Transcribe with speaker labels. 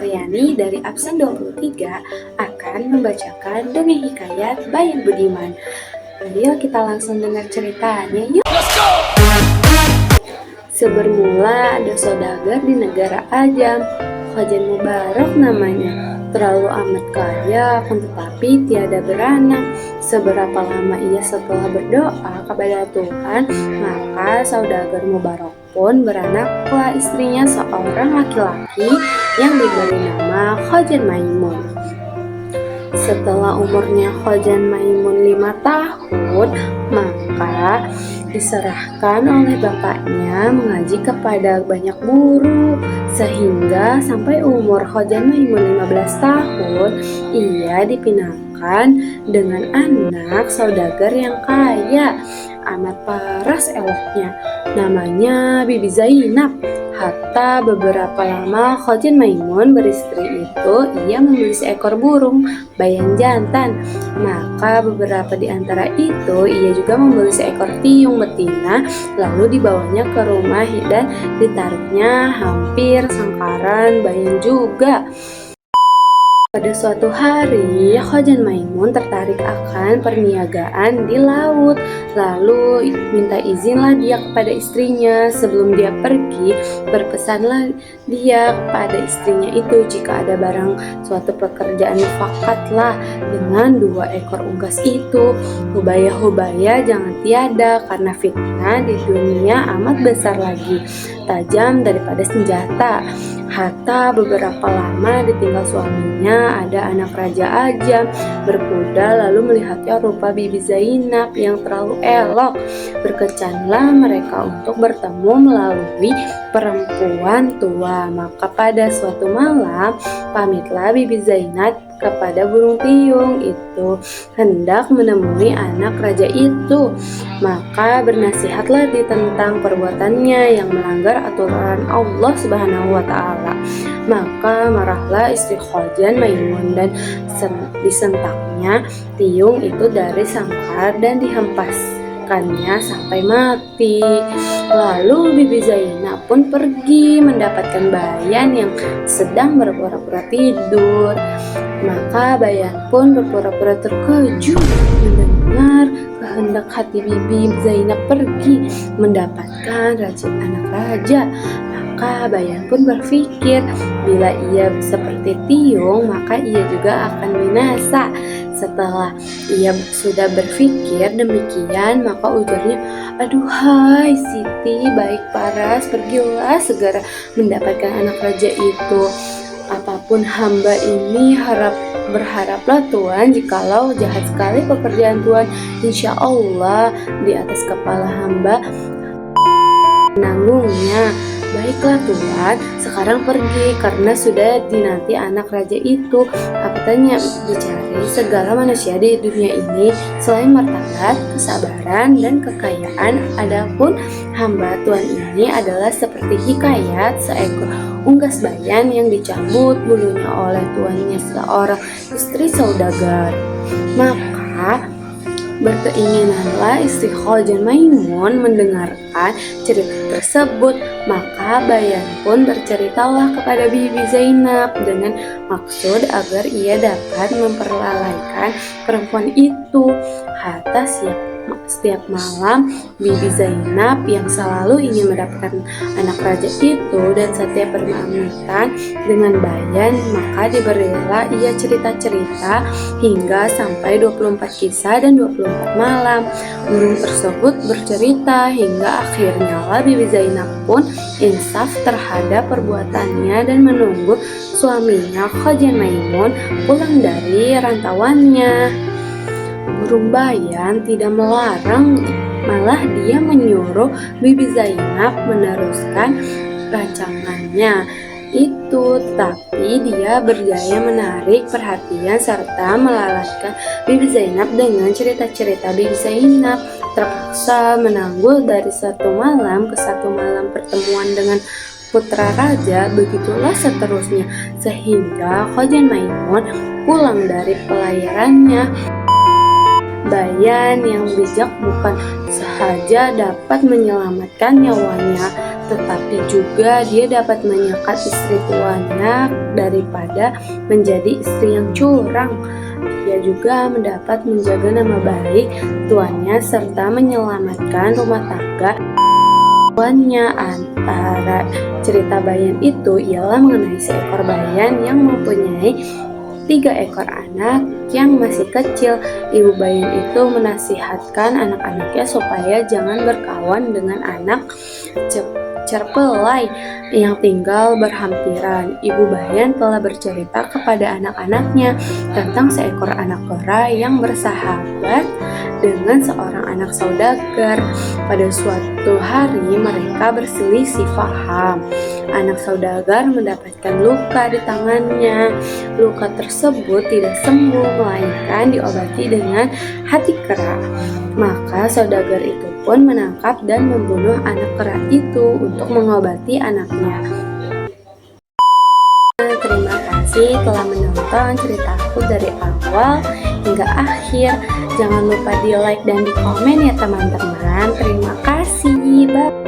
Speaker 1: Apriani dari absen 23 akan membacakan dongeng hikayat Bayan Budiman. Ayo kita langsung dengar ceritanya yuk. Sebermula ada saudagar di negara Ajam, Khojan Mubarak namanya. Terlalu amat kaya, akan tetapi tiada beranak. Seberapa lama ia setelah berdoa kepada Tuhan, maka saudagar Mubarak pun beranaklah istrinya seorang laki-laki yang diberi nama Khojan Maimun. Setelah umurnya Khojan Maimun 5 tahun, maka diserahkan oleh bapaknya mengaji kepada banyak guru, sehingga sampai umur Khojan Maimun 15 tahun, ia dipinangkan dengan anak saudagar yang kaya, amat paras eloknya, namanya Bibi Zainab. Hatta beberapa lama Khojan Maimun beristri itu, ia membeli seekor burung bayan jantan. Maka beberapa di antara itu ia juga membeli seekor tiung betina, lalu dibawanya ke rumah dan ditaruhnya hampir sangkaran bayan juga. Pada suatu hari, Khojan Maimun tertarik akan perniagaan di laut. Lalu minta izinlah dia kepada istrinya. Sebelum dia pergi, berpesanlah dia kepada istrinya itu jika ada barang suatu pekerjaan mufakatlah dengan 2 ekor unggas itu. Hubaya-hubaya jangan tiada, karena fitnah di dunia amat besar lagi, tajam daripada senjata. Hatta beberapa lama ditinggal suaminya, ada anak raja Ajam berkuda, lalu melihatnya rupa Bibi Zainab yang terlalu elok. Berkencanlah mereka untuk bertemu melalui perempuan tua. Maka pada suatu malam pamitlah Bibi Zainab kepada burung tiung itu hendak menemui anak raja itu. Maka bernasihatlah dia tentang perbuatannya yang melanggar aturan Allah Subhanahu wa Ta'ala. Maka marahlah istri Khojan Maimun dan disentaknya tiung itu dari sangkar dan dihempaskannya sampai mati. Lalu Bibi Zainab pun pergi mendapatkan bayan yang sedang berpura-pura tidur. Maka bayan pun berpura-pura terkejut mendengar kehendak hati Bibi Zainab pergi mendapatkan anak raja. Maka bayan pun berpikir, bila ia seperti tiung, maka ia juga akan binasa. Setelah ia sudah berpikir demikian, maka ujarnya, "Aduhai Siti, baik paras, pergilah segera mendapatkan anak raja itu. Apapun hamba ini berharaplah Tuhan, jikalau jahat sekali pekerjaan Tuhan, insya Allah di atas kepala hamba menanggungnya. Baiklah Tuhan, sekarang pergi, karena sudah dinanti anak raja itu. Katanya, dicari segala manusia di dunia ini selain martabat, kesabaran, dan kekayaan. Adapun hamba Tuhan ini adalah seperti hikayat seekor unggas bayan yang dicabut bulunya oleh tuannya seorang istri saudagar." Maka berkeinginanlah istri Khojan Maimun mendengarkan cerita tersebut. Maka bayan pun berceritalah kepada Bibi Zainab dengan maksud agar ia dapat memperlalaikan perempuan itu. Hatta setiap malam Bibi Zainab yang selalu ingin mendapatkan anak raja itu dan setiap berpamitan dengan bayan, maka diberilah ia cerita-cerita hingga sampai 24 kisah dan 24 malam. Burung tersebut bercerita hingga akhirnya lah Bibi Zainab pun insaf terhadap perbuatannya dan menunggu suaminya Khojan Maimun pulang dari rantauannya. Burung bayan tidak melarang, malah dia menyuruh Bibi Zainab meneruskan rancangannya itu, tapi dia berjaya menarik perhatian serta melalatkan Bibi Zainab dengan cerita-cerita Bibi Zainab. Terpaksa menanggul dari satu malam ke satu malam pertemuan dengan putra raja, begitulah seterusnya, sehingga Khojan Maimun pulang dari pelayarannya. Bayan yang bijak bukan sahaja dapat menyelamatkan nyawanya, tetapi juga dia dapat menyekat istri tuannya daripada menjadi istri yang curang. Dia juga mendapat menjaga nama baik tuannya serta menyelamatkan rumah tangga tuannya. Antara cerita Bayan itu ialah mengenai seekor Bayan yang mempunyai 3 ekor anak yang masih kecil. Ibu Bayan itu menasihatkan anak-anaknya supaya jangan berkawan dengan anak cerpelai yang tinggal berhampiran. Ibu Bayan telah bercerita kepada anak-anaknya tentang seekor anak kera yang bersahabat dengan seorang anak saudagar. Pada suatu hari mereka berselisih paham. Anak saudagar mendapatkan luka di tangannya. Luka tersebut tidak sembuh, melainkan diobati dengan hati kera. Maka saudagar itu pun menangkap dan membunuh anak kera itu untuk mengobati anaknya. Terima kasih telah menonton ceritaku dari awal hingga akhir. Jangan lupa di like dan di komen ya teman-teman. Terima kasih. Bye.